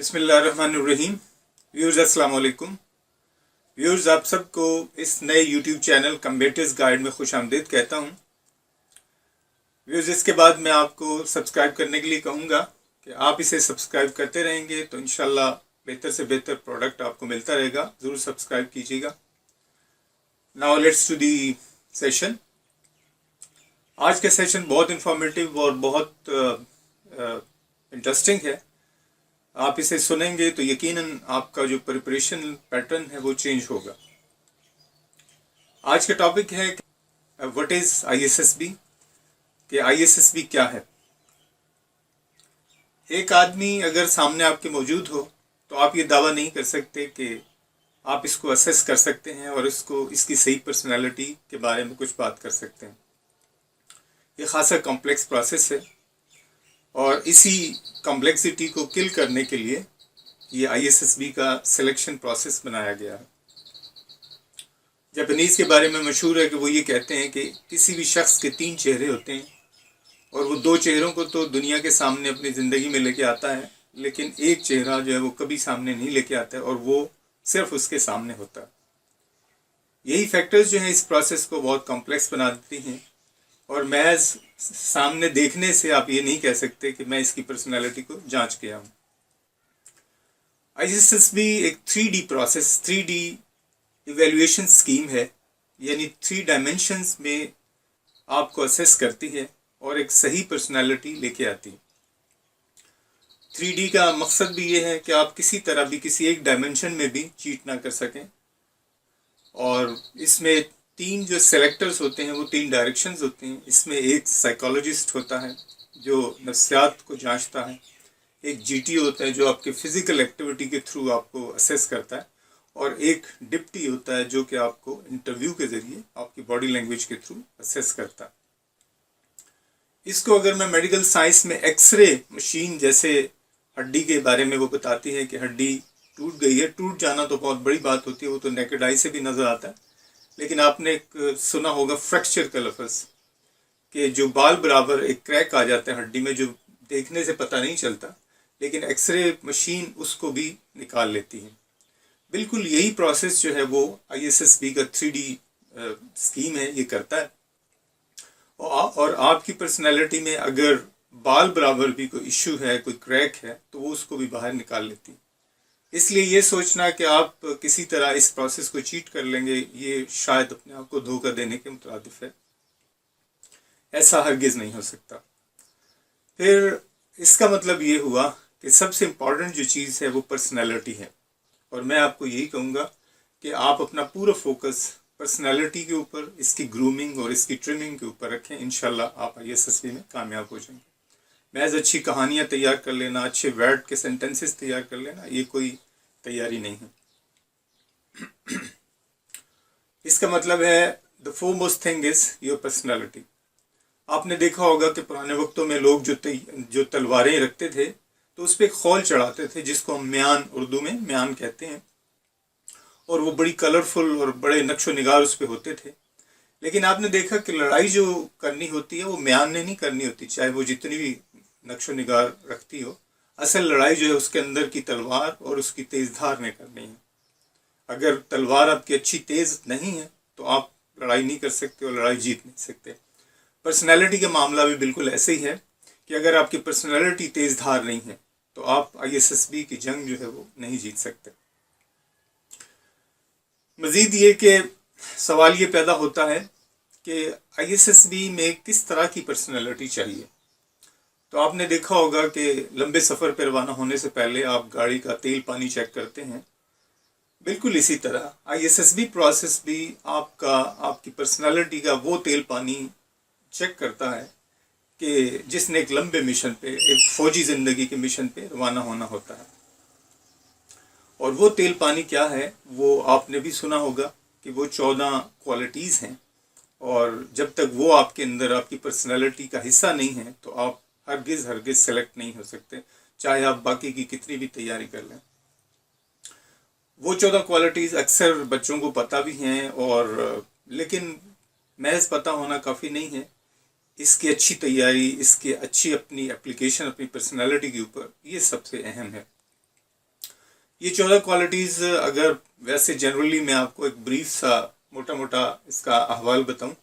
बिस्मिल्लाहिर्रहमानिर्रहीम। व्यूअर्स अस्सलाम वालेकुम। व्यूअर्स, आप सबको इस नए यूट्यूब चैनल कम्बेटर्स गाइड में खुश आमदीद कहता हूँ। व्यूअर्स, इसके बाद मैं आपको सब्सक्राइब करने के लिए कहूँगा कि आप इसे सब्सक्राइब करते रहेंगे तो इंशाल्लाह बेहतर से बेहतर प्रोडक्ट आपको मिलता रहेगा। ज़रूर सब्सक्राइब कीजिएगा। Now let's to the session. आज का सेशन बहुत इंफॉर्मेटिव और बहुत इंटरेस्टिंग है। आप इसे सुनेंगे तो यकीनन आपका जो प्रिपरेशन पैटर्न है वो चेंज होगा। आज का टॉपिक है व्हाट इज ISSB, कि ISSB क्या है। एक आदमी अगर सामने आपके मौजूद हो तो आप ये दावा नहीं कर सकते कि आप इसको असेस कर सकते हैं और इसकी सही पर्सनालिटी के बारे में कुछ बात कर सकते हैं। ये खासा कॉम्प्लेक्स प्रोसेस है और इसी कॉम्प्लेक्सिटी को किल करने के लिए ये ISSB का सिलेक्शन प्रोसेस बनाया गया है। जापानीज़ के बारे में मशहूर है कि वो ये कहते हैं कि किसी भी शख्स के 3 चेहरे होते हैं और वो 2 चेहरों को तो दुनिया के सामने अपनी ज़िंदगी में लेके आता है, लेकिन एक चेहरा जो है वो कभी सामने नहीं लेके आता है और वो सिर्फ उसके सामने होता है। यही फैक्टर्स जो हैं इस प्रोसेस को बहुत कॉम्प्लेक्स बना देती हैं और महज सामने देखने से आप ये नहीं कह सकते कि मैं इसकी पर्सनालिटी को जांच गया हूँ। ISSB एक 3D process, 3D evaluation scheme है, यानी 3 डायमेंशंस में आपको असेस करती है और एक सही पर्सनालिटी लेके आती है। 3D का मकसद भी ये है कि आप किसी तरह भी किसी एक डायमेंशन में भी चीट ना कर सकें। और इसमें 3 जो सेलेक्टर्स होते हैं वो 3 डायरेक्शंस होते हैं। इसमें एक साइकोलॉजिस्ट होता है जो नफ्सियात को जांचता है, एक GT होता है जो आपके फिजिकल एक्टिविटी के थ्रू आपको असेस करता है, और एक डिप्टी होता है जो कि आपको इंटरव्यू के ज़रिए आपकी बॉडी लैंग्वेज के थ्रू असेस करता है। इसको अगर मैं मेडिकल साइंस में एक्सरे मशीन जैसे हड्डी के बारे में वो बताती है कि हड्डी टूट गई है। टूट जाना तो बहुत बड़ी बात होती है, वो तो नेकेड आई से भी नज़र आता है, लेकिन आपने एक सुना होगा फ्रैक्चर का लफ्ज़, कि जो बाल बराबर एक क्रैक आ जाता है हड्डी में जो देखने से पता नहीं चलता, लेकिन एक्सरे मशीन उसको भी निकाल लेती है। बिल्कुल यही प्रोसेस जो है वो ISSB का 3D स्कीम है, ये करता है। और आपकी पर्सनैलिटी में अगर बाल बराबर भी कोई इशू है, कोई क्रैक है, तो वो उसको भी बाहर निकाल लेती है। इसलिए ये सोचना कि आप किसी तरह इस प्रोसेस को चीट कर लेंगे, ये शायद अपने आप को धोखा देने के मुतरादिफ है। ऐसा हरगिज़ नहीं हो सकता। फिर इसका मतलब ये हुआ कि सबसे इम्पॉर्टेंट जो चीज़ है वो पर्सनैलिटी है, और मैं आपको यही कहूँगा कि आप अपना पूरा फोकस पर्सनैलिटी के ऊपर, इसकी ग्रूमिंग और इसकी ट्रिमिंग के ऊपर रखें। इंशाल्लाह आप ISSB में कामयाब हो जाएंगे। महज अच्छी कहानियाँ तैयार कर लेना, अच्छे वर्ड के सेंटेंसेस तैयार कर लेना, ये कोई तैयारी नहीं है। इसका मतलब है the foremost thing is your personality. आपने देखा होगा कि पुराने वक्तों में लोग जो तलवारें रखते थे तो उस पर खौल चढ़ाते थे, जिसको हम म्यान, उर्दू में म्यान कहते हैं, और वो बड़ी कलरफुल और बड़े नक्शो निगार उस पर होते थे। लेकिन आपने देखा कि लड़ाई जो करनी होती है वो म्यान ने नहीं करनी होती, चाहे वो जितनी भी नक्शो निगार रखती हो। असल लड़ाई जो है उसके अंदर की तलवार और उसकी तेज धार ने करनी है। अगर तलवार आपकी अच्छी तेज नहीं है तो आप लड़ाई नहीं कर सकते और लड़ाई जीत नहीं सकते। पर्सनैलिटी का मामला भी बिल्कुल ऐसे ही है कि अगर आपकी पर्सनैलिटी तेज धार नहीं है तो आप ISSB की जंग जो है वो नहीं जीत सकते। मजीद ये कि सवाल ये पैदा होता है कि ISSB में किस तरह की पर्सनैलिटी चाहिए। तो आपने देखा होगा कि लंबे सफ़र पर रवाना होने से पहले आप गाड़ी का तेल पानी चेक करते हैं। बिल्कुल इसी तरह ISSB प्रोसेस भी आपकी पर्सनालिटी का वो तेल पानी चेक करता है कि जिसने एक लंबे मिशन पे, एक फ़ौजी ज़िंदगी के मिशन पे रवाना होना होता है। और वो तेल पानी क्या है वो आपने भी सुना होगा कि वो 14 क्वालिटीज़ हैं, और जब तक वो आपके अंदर आपकी पर्सनालिटी का हिस्सा नहीं है तो आप हरगिज़ सेलेक्ट नहीं हो सकते, चाहे आप बाकी की कितनी भी तैयारी कर लें। वो 14 क्वालिटीज़ अक्सर बच्चों को पता भी हैं, और लेकिन महज पता होना काफ़ी नहीं है। इसकी अच्छी तैयारी, इसकी अच्छी अपनी एप्लीकेशन अपनी पर्सनालिटी के ऊपर, ये सबसे अहम है। یہ 14 کوالٹیز اگر ویسے جنرلی میں آپ کو ایک بریف سا موٹا موٹا اس کا احوال بتاؤں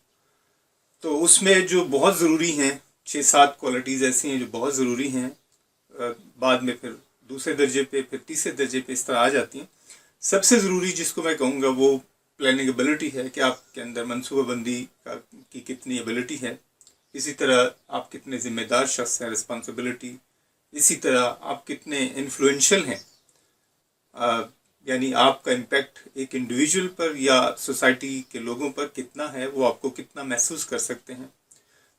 تو اس میں جو بہت ضروری ہیں 6-7 کوالٹیز ایسی ہیں جو بہت ضروری ہیں، بعد میں پھر دوسرے درجے پہ پھر تیسرے درجے پہ اس طرح آ جاتی ہیں۔ سب سے ضروری جس کو میں کہوں گا وہ پلاننگ ایبلٹی ہے کہ آپ کے اندر منصوبہ بندی کی کتنی ایبلٹی ہے، اسی طرح آپ کتنے ذمہ دار شخص ہیں، رسپانسبلٹی، اسی طرح آپ کتنے انفلوئنشل ہیں، یعنی آپ کا امپیکٹ ایک انڈیویجول پر یا سوسائٹی کے لوگوں پر کتنا ہے، وہ آپ کو کتنا محسوس کر سکتے ہیں۔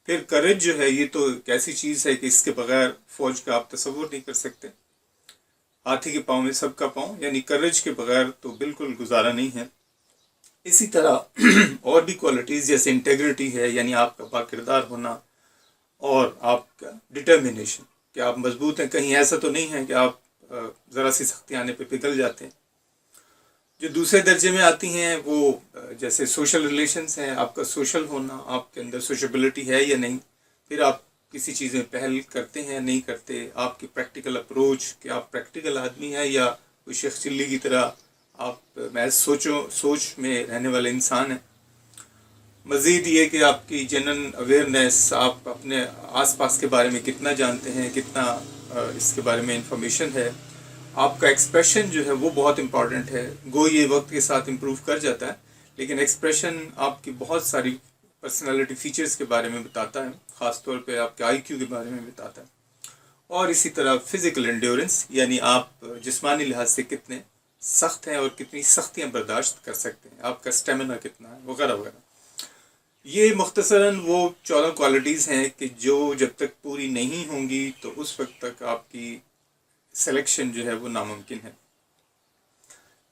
پھر کریج جو ہے یہ تو ایک ایسی چیز ہے کہ اس کے بغیر فوج کا آپ تصور نہیں کر سکتے، ہاتھی کے پاؤں میں سب کا پاؤں، یعنی کریج کے بغیر تو بالکل گزارا نہیں ہے۔ اسی طرح اور بھی کوالٹیز جیسے انٹیگریٹی ہے، یعنی آپ کا باکردار ہونا، اور آپ کا ڈٹرمنیشن کہ آپ مضبوط ہیں، کہیں ایسا تو نہیں ہے کہ آپ ذرا سی سختی آنے پہ پگھل جاتے ہیں۔ جو دوسرے درجے میں آتی ہیں وہ جیسے سوشل ریلیشنز ہیں، آپ کا سوشل ہونا، آپ کے اندر سوشیبلٹی ہے یا نہیں، پھر آپ کسی چیز میں پہل کرتے ہیں نہیں کرتے، آپ کی پریکٹیکل اپروچ کہ آپ پریکٹیکل آدمی ہیں یا کوئی شیخ چلی کی طرح آپ محض سوچ میں رہنے والے انسان ہیں۔ مزید یہ کہ آپ کی جنرل اویئرنیس، آپ اپنے آس پاس کے بارے میں کتنا جانتے ہیں، کتنا اس کے بارے میں انفارمیشن ہے۔ آپ کا ایکسپریشن جو ہے وہ بہت امپورٹنٹ ہے، گو یہ وقت کے ساتھ امپروو کر جاتا ہے، لیکن ایکسپریشن آپ کی بہت ساری پرسنالٹی فیچرز کے بارے میں بتاتا ہے، خاص طور پہ آپ کے آئی کیو کے بارے میں بتاتا ہے۔ اور اسی طرح فزیکل انڈیورنس، یعنی آپ جسمانی لحاظ سے کتنے سخت ہیں اور کتنی سختیاں برداشت کر سکتے ہیں، آپ کا اسٹیمنا کتنا ہے، وغیرہ وغیرہ۔ یہ مختصراً وہ 14 کوالٹیز ہیں کہ جو جب تک پوری نہیں ہوں گی تو اس وقت تک آپ کی سلیکشن جو ہے وہ ناممکن ہے۔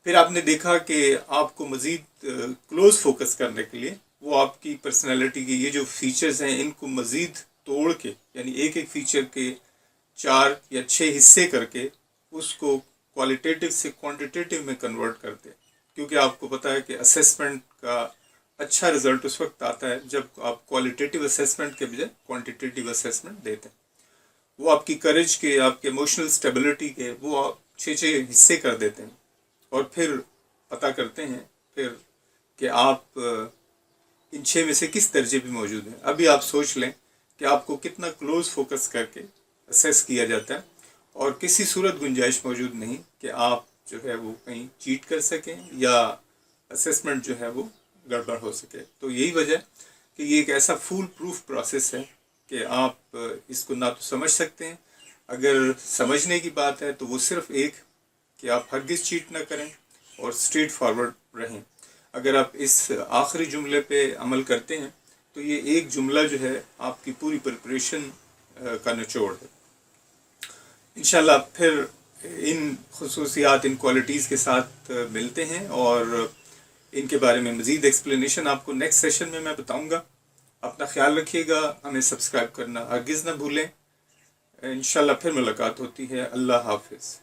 پھر آپ نے دیکھا کہ آپ کو مزید کلوز فوکس کرنے کے لیے وہ آپ کی پرسنالٹی کی یہ جو فیچرز ہیں ان کو مزید توڑ کے، یعنی ایک ایک فیچر کے 4 یا 6 حصے کر کے اس کو کوالٹیٹیو سے کوانٹیٹیو میں کنورٹ کرتے، کیونکہ آپ کو پتہ ہے کہ اسیسمنٹ کا اچھا رزلٹ اس وقت آتا ہے جب آپ کوالٹیٹیو اسیسمنٹ کے بجائے کوانٹیٹیو اسیسمنٹ دیتے ہیں۔ وہ آپ کی کریج کے، آپ کے ایموشنل اسٹیبلٹی کے وہ آپ 6 حصے کر دیتے ہیں، اور پھر پتہ کرتے ہیں پھر کہ آپ ان 6 میں سے کس درجے پہ موجود ہیں۔ ابھی آپ سوچ لیں کہ آپ کو کتنا کلوز فوکس کر کے اسیس کیا جاتا ہے، اور کسی صورت گنجائش موجود نہیں کہ آپ جو ہے وہ کہیں چیٹ کر سکیں یا اسیسمنٹ جو ہے وہ گڑبڑ ہو سکے۔ تو یہی وجہ کہ یہ ایک ایسا فول پروف پروسیس ہے کہ آپ اس کو نہ تو سمجھ سکتے ہیں، اگر سمجھنے کی بات ہے تو وہ صرف ایک کہ آپ ہرگز چیٹ نہ کریں اور اسٹریٹ فارورڈ رہیں۔ اگر آپ اس آخری جملے پہ عمل کرتے ہیں تو یہ ایک جملہ جو ہے آپ کی پوری پریپریشن کا نچوڑ ہے۔ انشاءاللہ پھر ان خصوصیات، ان کوالٹیز کے ساتھ ملتے ہیں، اور ان کے بارے میں مزید ایکسپلینیشن آپ کو نیکسٹ سیشن میں بتاؤں گا۔ اپنا خیال رکھیے گا، ہمیں سبسکرائب کرنا ہرگز نہ بھولیں۔ انشاءاللہ پھر ملاقات ہوتی ہے۔ اللہ حافظ۔